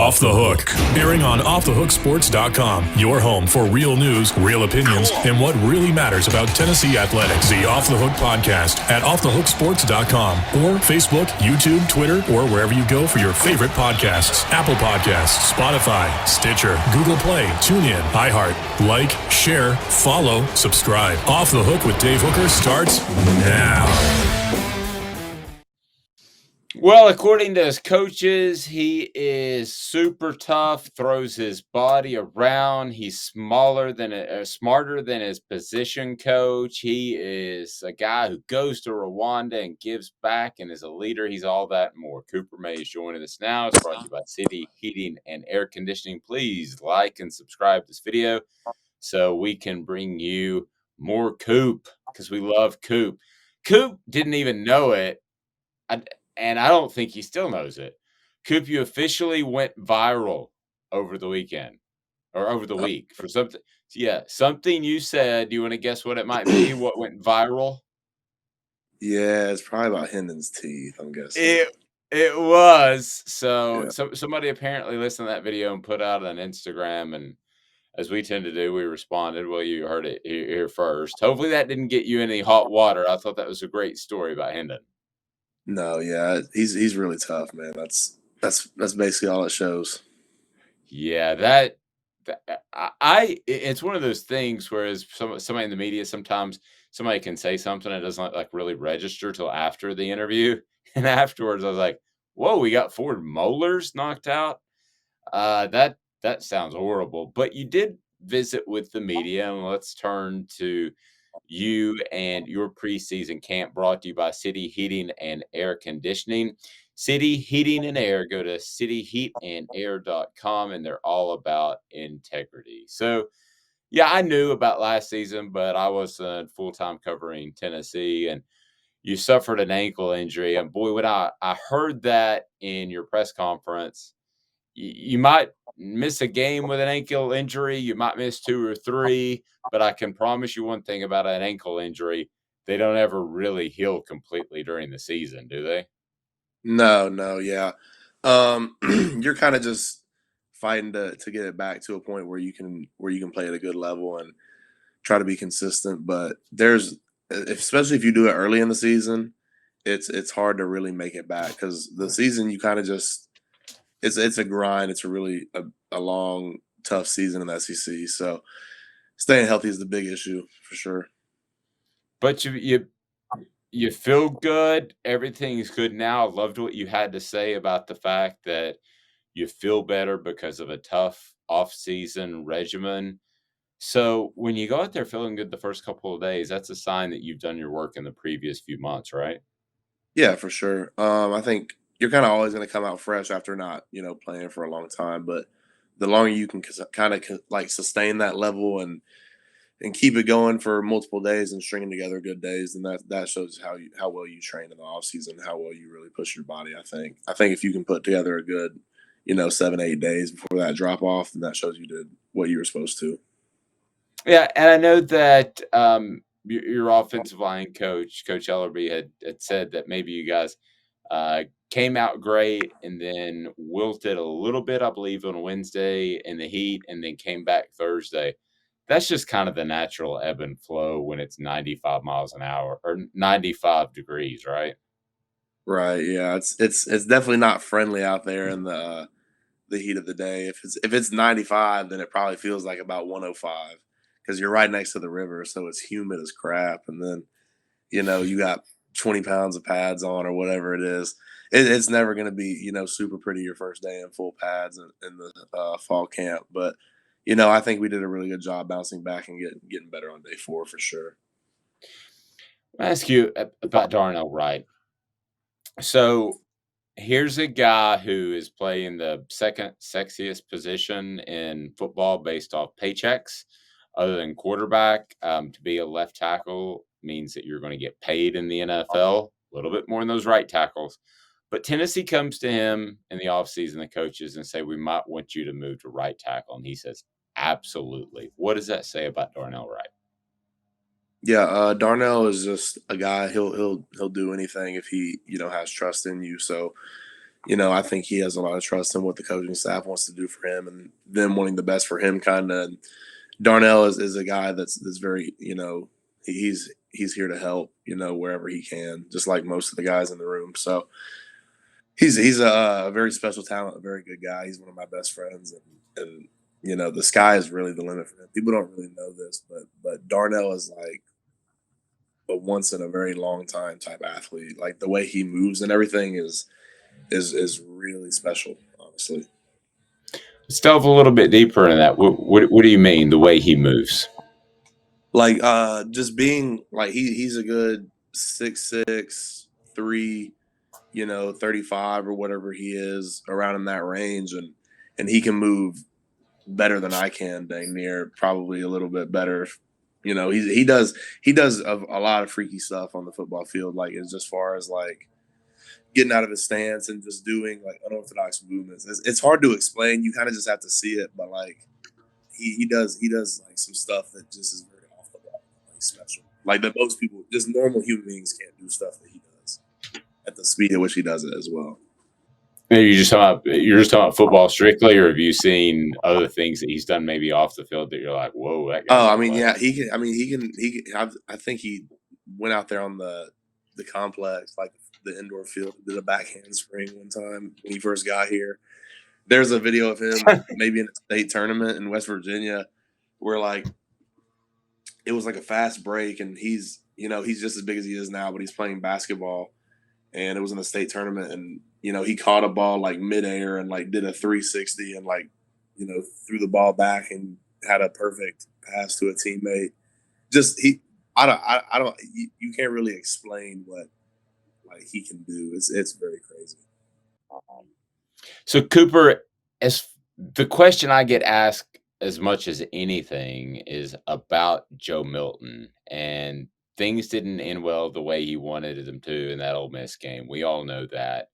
Off the Hook, airing on offthehooksports.com, your home for real news, real opinions, and what really matters about Tennessee athletics. The Off the Hook podcast at offthehooksports.com or Facebook, YouTube, Twitter, or wherever you go for your favorite podcasts. Apple Podcasts, Spotify, Stitcher, Google Play, TuneIn, iHeart. Like, share, follow, subscribe. Off the Hook with Dave Hooker starts now. Well, according to his coaches, he is super tough, throws his body around. He's smarter than his position coach. He is a guy who goes to Rwanda and gives back and is a leader. He's all that and more. Cooper Mays joining us now. It's brought to you by City Heating and Air Conditioning. Please like and subscribe to this video so we can bring you more Coop because we love Coop. Coop didn't even know it. And I don't think he still knows it. Coop, you officially went viral over the weekend or over the week for something. Yeah, something you said. Do you want to guess what it might be? What went viral? Yeah, it's probably about Hendon's teeth, I'm guessing. It was. So somebody apparently listened to that video and put out on Instagram. And as we tend to do, we responded. Well, you heard it here first. Hopefully that didn't get you any hot water. I thought that was a great story about Hendon. No, yeah, he's really tough, man. That's basically all it shows. Yeah, it's one of those things. Whereas somebody in the media, sometimes somebody can say something that doesn't like really register till after the interview, and afterwards I was like, "Whoa, we got 4 molars knocked out." That sounds horrible. But you did visit with the media, and let's turn to you and your preseason camp brought to you by City Heating and Air Conditioning. City Heating and Air, go to cityheatandair.com and they're all about integrity. So, yeah, I knew about last season, but I wasn't full-time covering Tennessee, and you suffered an ankle injury. And boy, when I heard that in your press conference, you might miss a game with an ankle injury. You might miss 2 or 3, but I can promise you one thing about an ankle injury. They don't ever really heal completely during the season, do they? No, yeah. You're kind of just fighting to get it back to a point where you can play at a good level and try to be consistent. But especially if you do it early in the season, it's hard to really make it back because the season you kind of just it's a grind. It's a really a long, tough season in the SEC. So staying healthy is the big issue for sure. But you feel good. Everything's good now. I loved what you had to say about the fact that you feel better because of a tough off-season regimen. So when you go out there feeling good the first couple of days, that's a sign that you've done your work in the previous few months, right? Yeah, for sure. I think you're kind of always going to come out fresh after not, playing for a long time. But the longer you can kind of like sustain that level and keep it going for multiple days and stringing together good days, then that shows how well you train in the off season, how well you really push your body. I think if you can put together a good, 7-8 days before that drop off, then that shows you did what you were supposed to. Yeah, and I know that your offensive line coach, Coach Ellerby, had said that maybe you guys came out great and then wilted a little bit, I believe, on Wednesday in the heat and then came back Thursday. That's just kind of the natural ebb and flow when it's 95 miles an hour or 95 degrees, right? Right. Yeah. It's definitely not friendly out there in the heat of the day. If it's 95, then it probably feels like about 105 because you're right next to the river, so it's humid as crap. And then, you got 20 pounds of pads on or whatever it is. It's never going to be, super pretty your first day in full pads in the fall camp. But, I think we did a really good job bouncing back and getting better on day 4 for sure. I'll ask you about Darnell Wright. So here's a guy who is playing the second sexiest position in football based off paychecks other than quarterback. To be a left tackle means that you're going to get paid in the NFL a little bit more than those right tackles. But Tennessee comes to him in the offseason, the coaches, and say, we might want you to move to right tackle. And he says, absolutely. What does that say about Darnell Wright? Yeah, Darnell is just a guy. He'll do anything if he has trust in you. So, I think he has a lot of trust in what the coaching staff wants to do for him and them wanting the best for him. Kind of Darnell is a guy that's very he's here to help wherever he can, just like most of the guys in the room. So he's a very special talent, a very good guy. He's one of my best friends, and the sky is really the limit for him. People don't really know this, but Darnell is like a once in a very long time type athlete. Like the way he moves and everything is really special, honestly. Let's delve a little bit deeper into that. What do you mean the way he moves? Like just being like he's a good 6'6", 3, 35 or whatever he is, around in that range, and he can move better than I can, dang near, probably a little bit better. He does a lot of freaky stuff on the football field, like as far as like getting out of his stance and just doing like unorthodox movements. It's hard to explain. You kind of just have to see it, but like he does like some stuff that just is very off the wall, like special. Like that most people, just normal human beings, can't do stuff that he does at the speed at which he does it as well. You're just talking about football strictly, or have you seen other things that he's done maybe off the field that you're like, whoa, that guy? Oh, I mean, yeah, he can. I mean, he can. I think he went out there on the complex, like the indoor field, did a back handspring one time when he first got here. There's a video of him maybe in a state tournament in West Virginia where like it was like a fast break, and he's just as big as he is now, but he's playing basketball, and it was in a state tournament, and he caught a ball like midair and like did a 360 and like threw the ball back and had a perfect pass to a teammate. Just I don't you can't really explain what like he can do. It's very crazy. So Cooper, as the question I get asked as much as anything is about Joe Milton, and things didn't end well the way he wanted them to in that Ole Miss game. We all know that.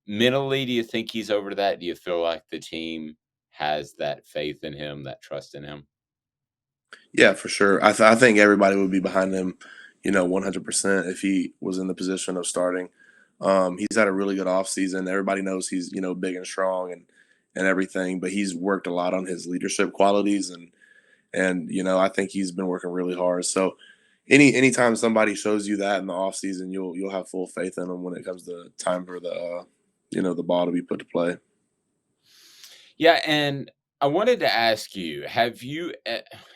Mentally, do you think he's over that? Do you feel like the team has that faith in him, that trust in him? Yeah, for sure. I think everybody would be behind him, 100% if he was in the position of starting. He's had a really good offseason. Everybody knows he's, big and strong and everything, but he's worked a lot on his leadership qualities and I think he's been working really hard. So anytime somebody shows you that in the offseason, you'll have full faith in them when it comes to time for the ball to be put to play. Yeah, and I wanted to ask you, have you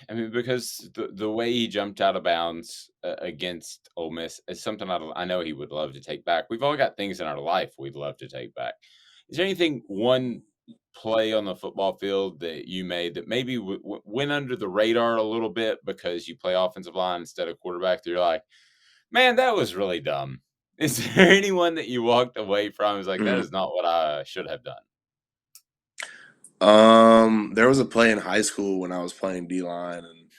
I mean, because the way he jumped out of bounds against Ole Miss is something I know he would love to take back. We've all got things in our life we'd love to take back. Is there anything, one play on the football field that you made that maybe went under the radar a little bit because you play offensive line instead of quarterback, that you're like, man, that was really dumb? Is there anyone that you walked away from was like, that Mhm. is not what I should have done? There was a play in high school when I was playing D line, and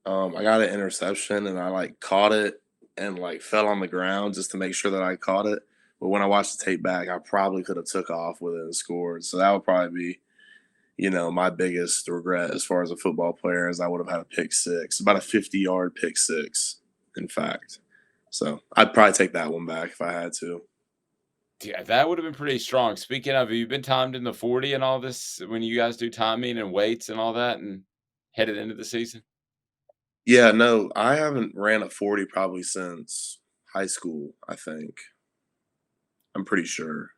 I got an interception, and I like caught it and like fell on the ground just to make sure that I caught it. But when I watched the tape back, I probably could have took off with it and scored. So that would probably be, my biggest regret as far as a football player, is I would have had a pick six, about a 50-yard pick six, in fact. So I'd probably take that one back if I had to. Yeah, that would have been pretty strong. Speaking of, have you been timed in the 40 and all this when you guys do timing and weights and all that and headed into the season? Yeah, no, I haven't ran a 40 probably since high school, I think. I'm pretty sure.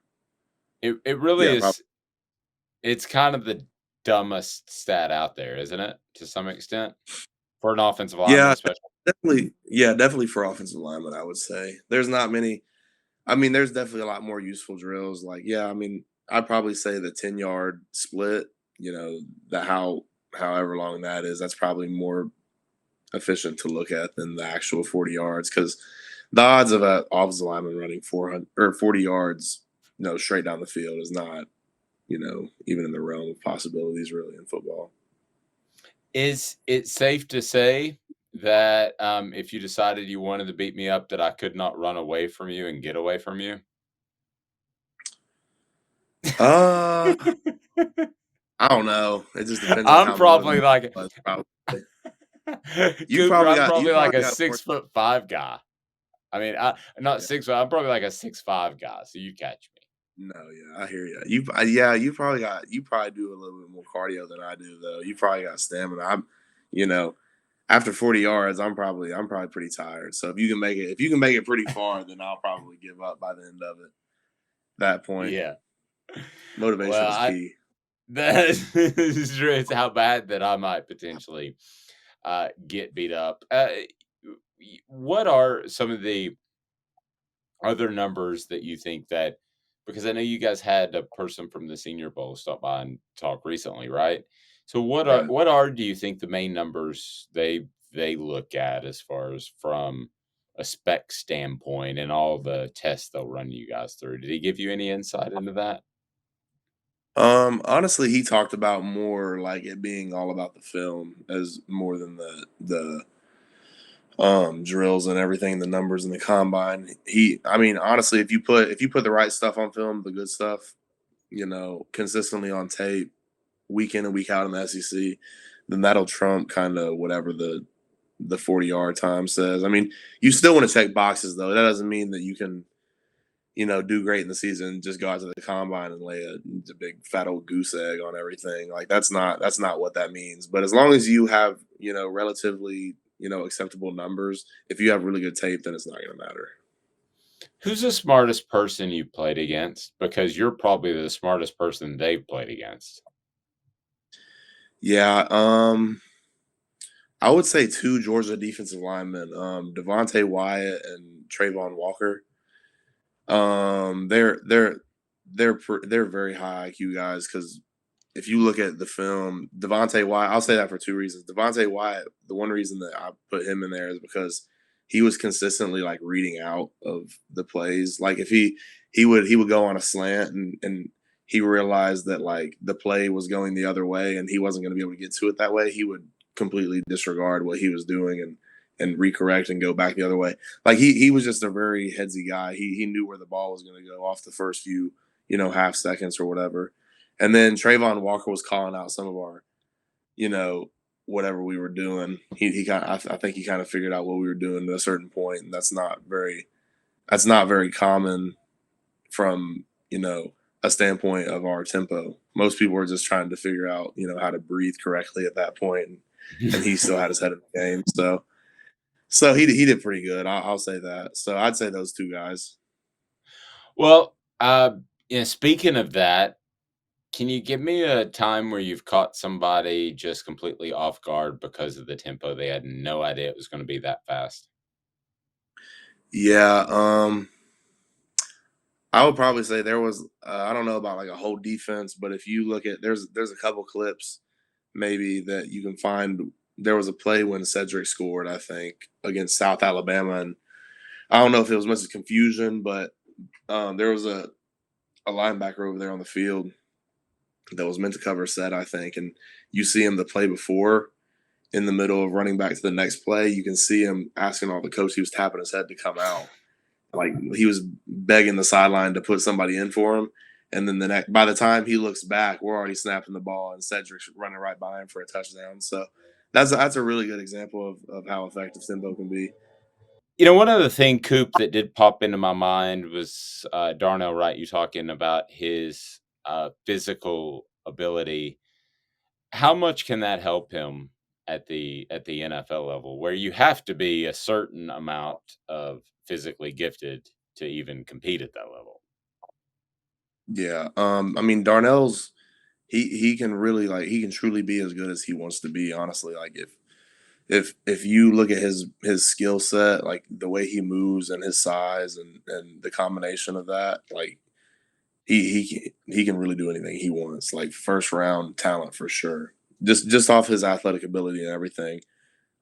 It really Yeah, probably. is. It's kind of the dumbest stat out there, isn't it? To some extent, for an offensive lineman, Yeah, especially. definitely. Yeah, definitely for offensive linemen, I would say. There's not many. I mean, there's definitely a lot more useful drills. Like, yeah, I mean, I'd probably say the 10-yard split, the however long that is, that's probably more efficient to look at than the actual 40 yards, because the odds of an offensive lineman running 400 or 40 yards, straight down the field is not, even in the realm of possibilities really in football. Is it safe to say that if you decided you wanted to beat me up, that I could not run away from you and get away from you? Uh, I don't know. It just depends on I'm how motivated probably like I was, probably. Cooper. I'm You probably like probably a got more. 6'5" guy. I mean, not Yeah. 6'5". I'm probably like a 6'5" guy. So you catch me. No, yeah, I hear you. Yeah, you probably do a little bit more cardio than I do though. You probably got stamina. You know, after 40 yards, I'm probably pretty tired. So if you can make it pretty far, then I'll probably give up by the end of it. That point, Yeah. motivation Well, is key. that is true. It's how bad that I might potentially get beat up. What are some of the other numbers that you think that, because I know you guys had a person from the Senior Bowl stop by and talk recently, right? So Right. what are do you think the main numbers they look at as far as from a spec standpoint and all the tests they'll run you guys through? Did he give you any insight into that? Honestly, he talked about more like it being all about the film as more than the drills and everything, the numbers in the combine. I mean, honestly, if you put the right stuff on film, the good stuff, consistently on tape, week in and week out in the SEC, then that'll trump kind of whatever the 40-yard time says. I mean, you still want to check boxes though. That doesn't mean that you can do great in the season, just go out to the combine and lay a big fat old goose egg on everything. Like that's not what that means. But as long as you have, relatively, acceptable numbers, if you have really good tape, then it's not going to matter. Who's the smartest person you played against? Because you're probably the smartest person they've played against. Yeah, I would say two Georgia defensive linemen, Devontae Wyatt and Trayvon Walker. Um, they're they're they're very high IQ guys because if you look at the film, Devontae Wyatt, I'll say that for two reasons. Devontae Wyatt, the one reason that I put him in there is because he was consistently like reading out of the plays. Like if he would go on a slant and he realized that like the play was going the other way and he wasn't going to be able to get to it that way, he would completely disregard what he was doing and recorrect and go back the other way. Like he was just a very headsy guy. He knew where the ball was going to go off the first few, half seconds or whatever. And then Trayvon Walker was calling out some of our, you know, whatever we were doing. He kind of, I think he kind of figured out what we were doing at a certain point, and that's not very common from a standpoint of our tempo. Most people are just trying to figure out how to breathe correctly at that point, and he still had his head in the game. So he did pretty good. I'll say that. So I'd say those two guys. Well, speaking of that, can you give me a time where you've caught somebody just completely off guard because of the tempo? They had no idea it was going to be that fast. Yeah. I would probably say there was I don't know about like a whole defense, but if you look at there's a couple clips maybe that you can find. There was a play when Cedric scored, I think, against South Alabama, and I don't know if it was much of confusion, but there was a linebacker over there on the field that was meant to cover set, I think, and you see him the play before in the middle of running back to the next play, you can see him asking all the coach. He was tapping his head to come out, like he was begging the sideline to put somebody in for him. And then by the time he looks back, we're already snapping the ball, and Cedric's running right by him for a touchdown. So that's a really good example of how effective Simbo can be. One other thing, Coop, that did pop into my mind was Darnell Wright. You talking about his physical ability. How much can that help him at the NFL level, where you have to be a certain amount of physically gifted to even compete at that level? Yeah, I mean Darnell's he can really like he can truly be as good as he wants to be. Honestly, like if you look at his skill set, like the way he moves and his size and the combination of that, like he can really do anything he wants. Like first round talent for sure. Just off his athletic ability and everything.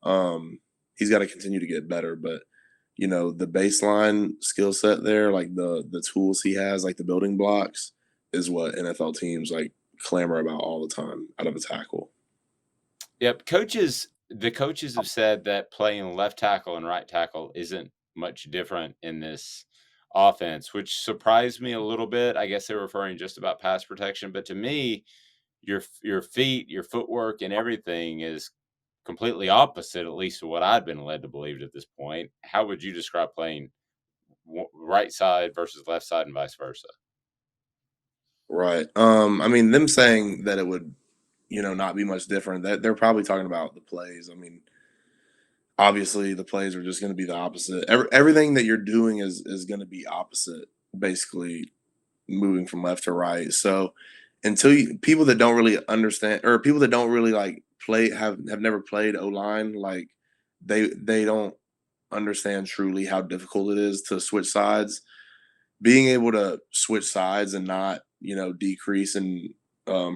Um, he's got to continue to get better, but the baseline skill set there, like the tools he has, like the building blocks, is what NFL teams like clamor about all the time out of a tackle. Yep, the coaches have said that playing left tackle and right tackle isn't much different in this offense, which surprised me a little bit. I guess they're referring just about pass protection, but to me, your feet, your footwork, and everything is completely opposite, at least to what I'd been led to believe at this point. How would you describe playing right side versus left side and vice versa? Right. I mean, them saying that it would, not be much different. That they're probably talking about the plays. I mean, obviously the plays are just going to be the opposite. Everything that you're doing is going to be opposite, basically moving from left to right. So until people that don't really understand, or people that don't really like play, have never played O line, like they don't understand truly how difficult it is to switch sides. Being able to switch sides and not decrease in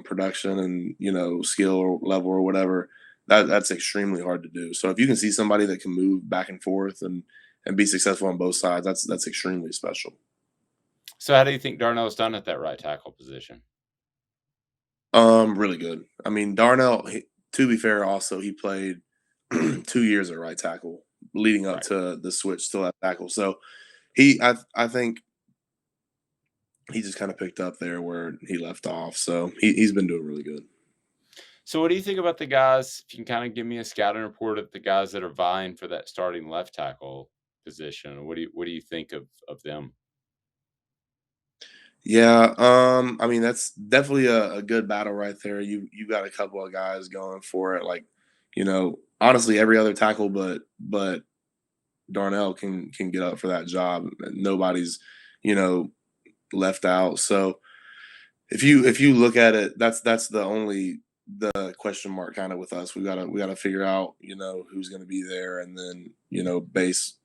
production and skill or level or whatever, that's extremely hard to do. So if you can see somebody that can move back and forth and be successful on both sides, that's extremely special. So how do you think Darnell's done at that right tackle position? Really good. I mean, Darnell, to be fair, also he played 2 years at right tackle leading up Right. to the switch to left tackle. So I think he just kind of picked up there where he left off. So he's been doing really good. So what do you think about the guys? If you can kind of give me a scouting report of the guys that are vying for that starting left tackle position. What do you think of them? Yeah, I mean that's definitely a good battle right there. You got a couple of guys going for it. Like, honestly, every other tackle but Darnell can get up for that job. Nobody's, you know, left out. So if you look at it, that's the only the question mark kind of with us. We gotta figure out, who's gonna be there and then, base,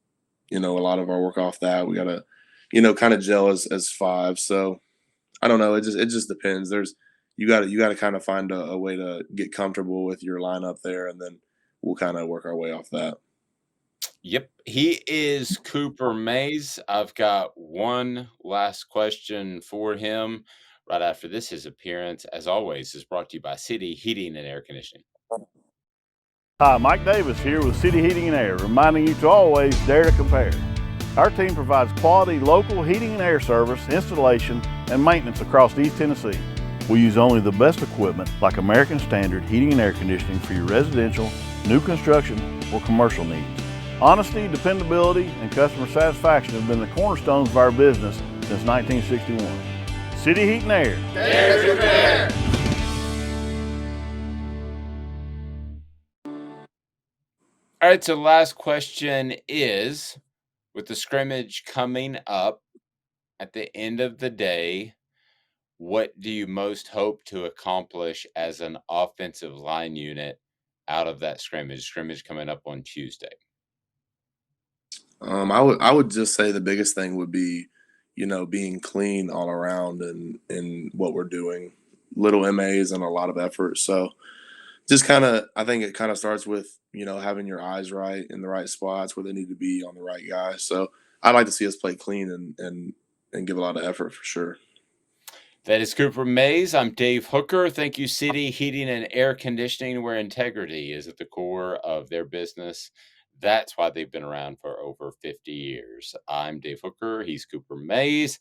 a lot of our work off that. We gotta, kind of gel as five. So I don't know. It just depends. You gotta kind of find a way to get comfortable with your lineup there, and then we'll kind of work our way off that. Yep, he is Cooper Mays. I've got one last question for him right after this. His appearance, as always, is brought to you by City Heating and Air Conditioning. Hi, Mike Davis here with City Heating and Air, reminding you to always dare to compare. Our team provides quality local heating and air service, installation, and maintenance across East Tennessee. We use only the best equipment like American Standard Heating and Air Conditioning for your residential, new construction, or commercial needs. Honesty, dependability, and customer satisfaction have been the cornerstones of our business since 1961. City Heat and Air. There's your pair. All right, so last question is, with the scrimmage coming up at the end of the day, what do you most hope to accomplish as an offensive line unit out of that scrimmage? Scrimmage coming up on Tuesday. I would just say the biggest thing would be, being clean all around and in what we're doing. Little MAs and a lot of effort. So just kind of, I think it kind of starts with, having your eyes right in the right spots where they need to be on the right guy. So I'd like to see us play clean and give a lot of effort for sure. That is Cooper Mays. I'm Dave Hooker. Thank you, City Heating and Air Conditioning, where integrity is at the core of their business. That's why they've been around for over 50 years. I'm Dave Hooker. He's Cooper Mays.